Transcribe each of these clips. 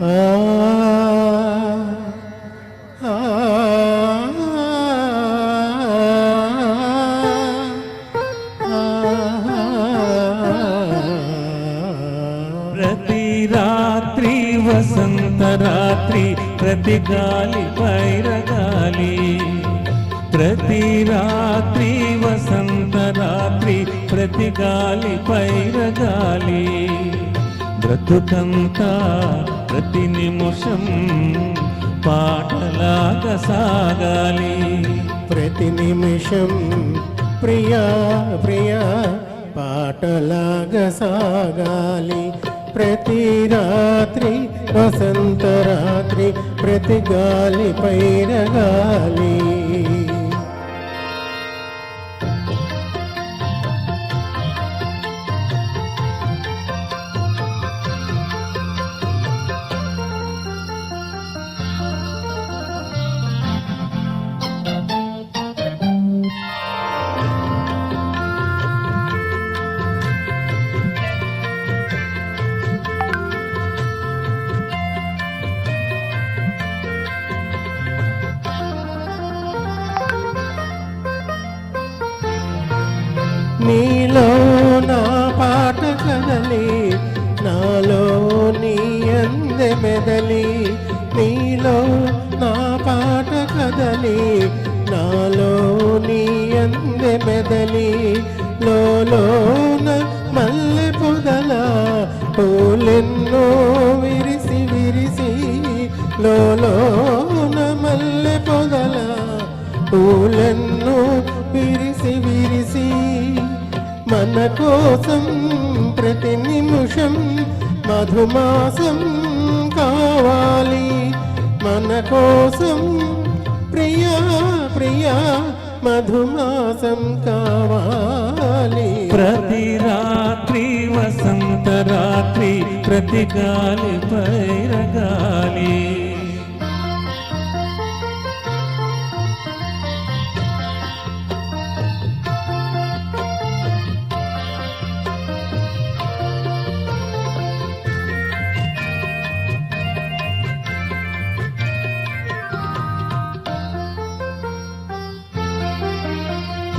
ఆ ఆ ప్రతి రాత్రి వసంత రాత్రి, ప్రతి గాలి పైరగాలి. ప్రతి రాత్రి వసంత రాత్రి, ప్రతి గాలి పైరగాలి. బ్రతుకంతా ప్రతి నిమిషం పాటలాగా సాగాలి. ప్రతి నిమిషం ప్రియా ప్రియా పాటలాగా సాగాలి. ప్రతి రాత్రి వసంత రాత్రి, ప్రతి గాలి పైరగాలి. నీలో నా పాట కదలి, నాలో నీ అందె మెదలి. నీలో నా పాట కదలి, నాలో నీ అందె మెదలి. లోన మల్లె పొదల పూలెన్నో విరిసి విరిసి. లోన మల్లె పొదల పూలెన్నో విరిసి విరిసి. మన కోసం ప్రతి నిమిషం మధుమాసం కావాలి. మన కోసం ప్రియా ప్రియా మధుమాసం కావాలి. ప్రతి రాత్రి వసంత రాత్రి, ప్రతి గాలి పైరగాలి.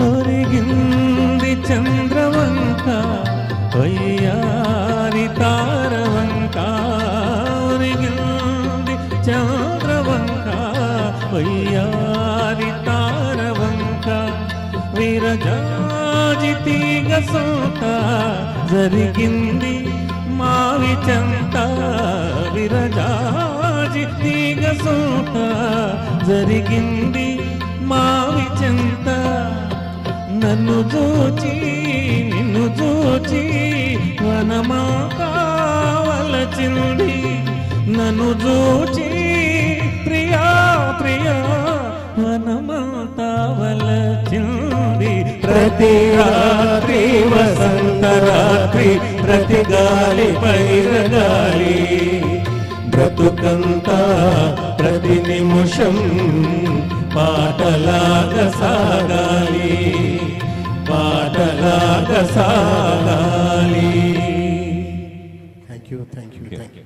ఒరిగింది చంద్రవంక, వయ్యారి తారవంక. ఒరిగింది చంద్రవంక, వయ్యారి తారవంక. విరజాజి తీగ సోత జరిగింది మావి చెంత. విరజాజి తీగ సోత జరిగింది మావి చెంత. నన్ను చూచి నిన్ను చూచి వనమా కావలచింది. నన్ను చూచి ప్రియా ప్రియా వనమా కావలచింది. ప్రతి రాత్రి వసంత రాత్రి, ప్రతి గాలి పైరగాలి. బ్రతుకంతా ప్రతి నిమిషం పాటలాగా సాగాలి. పాటలాగా సాగాలి. Thank you thank you thank you.